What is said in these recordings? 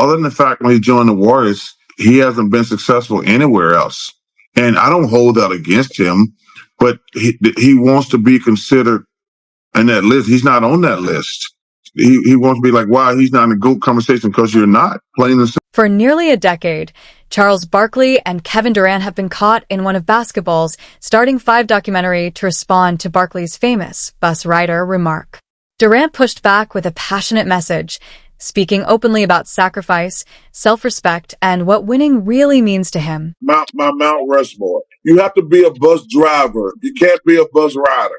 other than the fact when he joined the Warriors, he hasn't been successful anywhere else. And I don't hold that against him, but he wants to be considered in that list. He's not on that list. He wants to be like, wow, he's not in the GOAT conversation because you're not playing the same. For nearly a decade, Charles Barkley and Kevin Durant have been caught in one of basketball's starting five documentary to respond to Barkley's famous bus rider remark. Durant pushed back with a passionate message, speaking openly about sacrifice, self-respect, and what winning really means to him. My Mount Rushmore. You have to be a bus driver. You can't be a bus rider.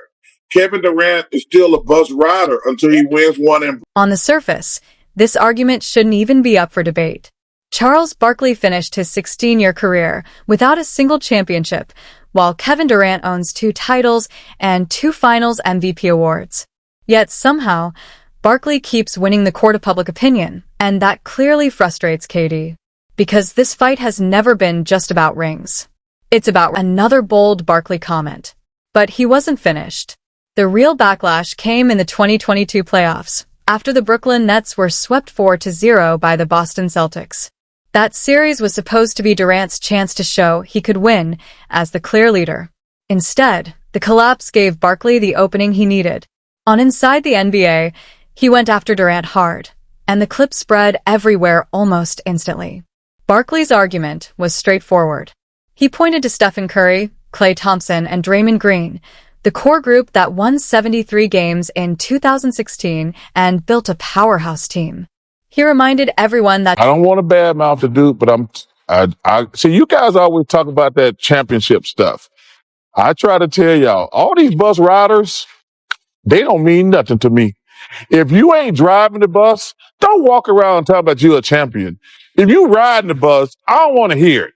Kevin Durant is still a bus rider until he wins one. On the surface, this argument shouldn't even be up for debate. Charles Barkley finished his 16-year career without a single championship, while Kevin Durant owns 2 titles and 2 Finals MVP awards. Yet somehow, Barkley keeps winning the court of public opinion, and that clearly frustrates KD. Because this fight has never been just about rings. It's about another bold Barkley comment. But he wasn't finished. The real backlash came in the 2022 playoffs, after the Brooklyn Nets were swept 4-0 by the Boston Celtics. That series was supposed to be Durant's chance to show he could win as the clear leader. Instead, the collapse gave Barkley the opening he needed. On Inside the NBA, he went after Durant hard, and the clip spread everywhere almost instantly. Barkley's argument was straightforward. He pointed to Stephen Curry, Klay Thompson, and Draymond Green, the core group that won 73 games in 2016 and built a powerhouse team. He reminded everyone that I don't want to badmouth the dude, but I see you guys always talk about that championship stuff. I try to tell y'all, all these bus riders, they don't mean nothing to me. If you ain't driving the bus, don't walk around and talk about you a champion. If you riding the bus, I don't want to hear it.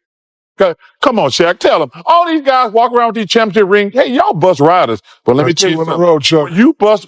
Come on, Shaq, tell them. All these guys walk around with these championship rings. Hey, y'all bus riders. But let me tell you something.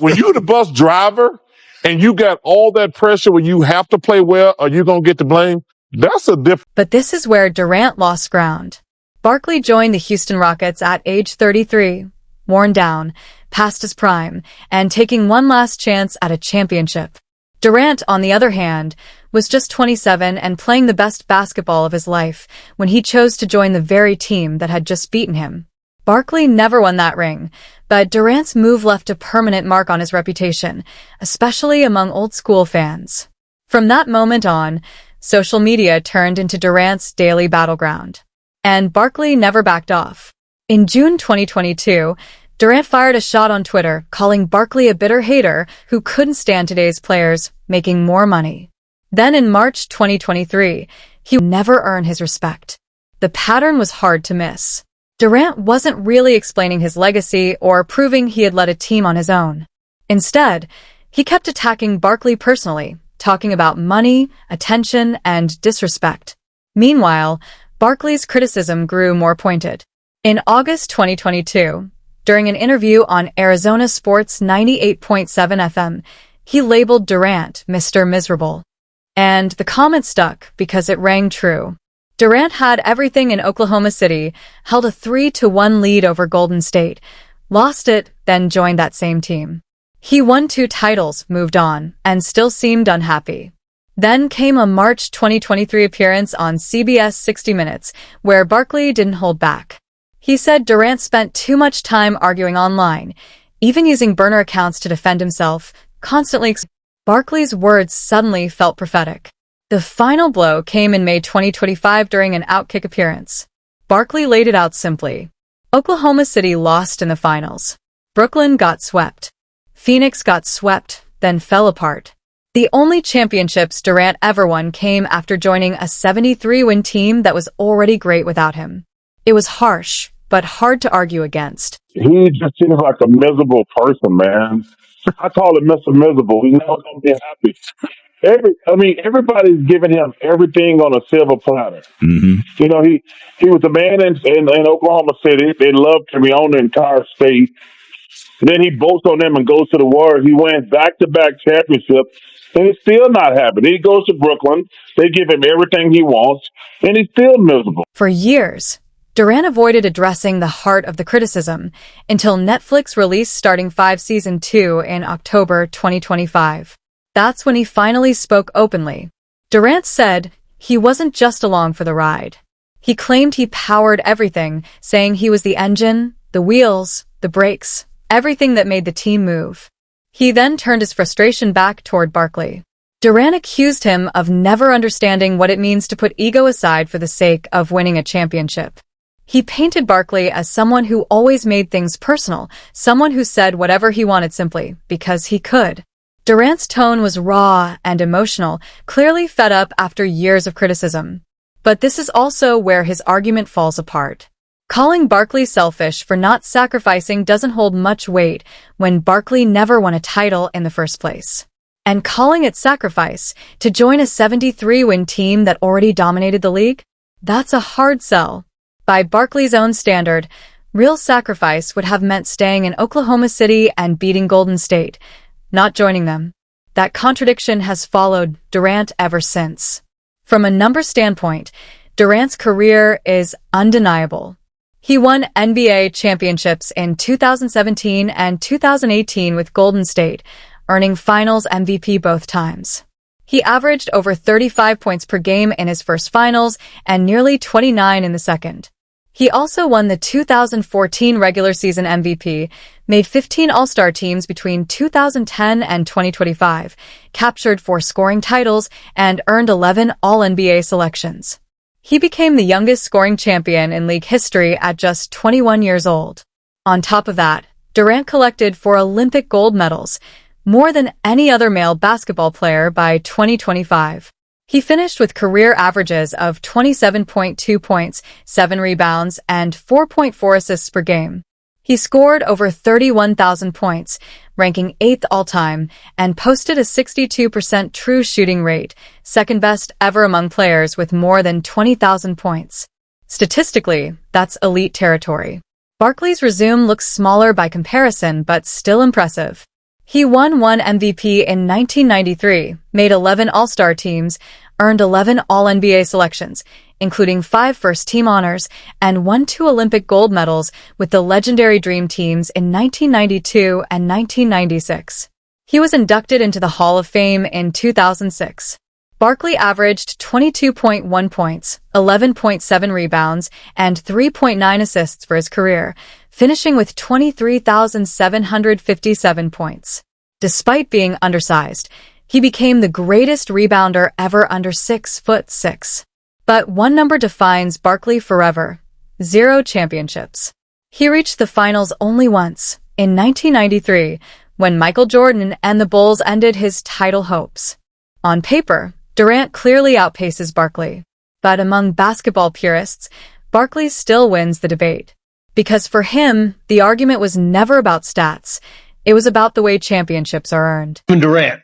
When you the bus driver and you got all that pressure when you have to play well or you going to get the blame, that's a different. But this is where Durant lost ground. Barkley joined the Houston Rockets at age 33, worn down, past his prime, and taking one last chance at a championship. Durant, on the other hand, was just 27 and playing the best basketball of his life when he chose to join the very team that had just beaten him. Barkley never won that ring, but Durant's move left a permanent mark on his reputation, especially among old-school fans. From that moment on, social media turned into Durant's daily battleground. And Barkley never backed off. In June 2022, Durant fired a shot on Twitter, calling Barkley a bitter hater who couldn't stand today's players making more money. Then in March 2023, he would never earn his respect. The pattern was hard to miss. Durant wasn't really explaining his legacy or proving he had led a team on his own. Instead, he kept attacking Barkley personally, talking about money, attention, and disrespect. Meanwhile, Barkley's criticism grew more pointed. In August 2022, during an interview on Arizona Sports 98.7 FM, he labeled Durant Mr. Miserable. And the comment stuck because it rang true. Durant had everything in Oklahoma City, held a 3-1 lead over Golden State, lost it, then joined that same team. He won 2 titles, moved on, and still seemed unhappy. Then came a March 2023 appearance on CBS 60 Minutes, where Barkley didn't hold back. He said Durant spent too much time arguing online, even using burner accounts to defend himself, constantly. Barkley's words suddenly felt prophetic. The final blow came in May 2025 during an Outkick appearance. Barkley laid it out simply. Oklahoma City lost in the finals. Brooklyn got swept. Phoenix got swept, then fell apart. The only championships Durant ever won came after joining a 73-win team that was already great without him. It was harsh, but hard to argue against. He just seems like a miserable person, man. I call him Mr. Miserable. He's never going to be happy. Everybody's giving him everything on a silver platter. Mm-hmm. You know, he was a man in Oklahoma City. They loved him. He owned the entire state. Then he boasts on them and goes to the Warriors. He wins back-to-back championships, and he's still not happy. Then he goes to Brooklyn. They give him everything he wants, and he's still miserable. For years, Durant avoided addressing the heart of the criticism until Netflix released Starting 5 Season 2 in October 2025. That's when he finally spoke openly. Durant said he wasn't just along for the ride. He claimed he powered everything, saying he was the engine, the wheels, the brakes, everything that made the team move. He then turned his frustration back toward Barkley. Durant accused him of never understanding what it means to put ego aside for the sake of winning a championship. He painted Barkley as someone who always made things personal, someone who said whatever he wanted simply because he could. Durant's tone was raw and emotional, clearly fed up after years of criticism. But this is also where his argument falls apart. Calling Barkley selfish for not sacrificing doesn't hold much weight when Barkley never won a title in the first place. And calling it sacrifice to join a 73-win team that already dominated the league? That's a hard sell. By Barkley's own standard, real sacrifice would have meant staying in Oklahoma City and beating Golden State, not joining them. That contradiction has followed Durant ever since. From a numbers standpoint, Durant's career is undeniable. He won NBA championships in 2017 and 2018 with Golden State, earning Finals MVP both times. He averaged over 35 points per game in his first Finals and nearly 29 in the second. He also won the 2014 regular season MVP, made 15 All-Star teams between 2010 and 2025, captured 4 scoring titles, and earned 11 All-NBA selections. He became the youngest scoring champion in league history at just 21 years old. On top of that, Durant collected 4 Olympic gold medals, more than any other male basketball player by 2025. He finished with career averages of 27.2 points, 7 rebounds, and 4.4 assists per game. He scored over 31,000 points, ranking 8th all-time, and posted a 62% true shooting rate, second best ever among players with more than 20,000 points. Statistically, that's elite territory. Barkley's resume looks smaller by comparison, but still impressive. He won 1 MVP in 1993, made 11 All-Star teams, earned 11 All-NBA selections, including 5 first-team honors, and won 2 Olympic gold medals with the legendary Dream Teams in 1992 and 1996. He was inducted into the Hall of Fame in 2006. Barkley averaged 22.1 points, 11.7 rebounds, and 3.9 assists for his career, finishing with 23,757 points. Despite being undersized, he became the greatest rebounder ever under 6'6". But one number defines Barkley forever: 0 championships. He reached the finals only once, in 1993, when Michael Jordan and the Bulls ended his title hopes. On paper, Durant clearly outpaces Barkley. But among basketball purists, Barkley still wins the debate. Because for him, the argument was never about stats. It was about the way championships are earned. Kevin Durant.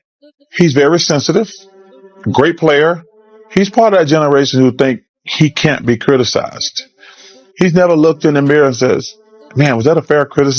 He's very sensitive, great player. He's part of that generation who think he can't be criticized. He's never looked in the mirror and says, man, was that a fair criticism?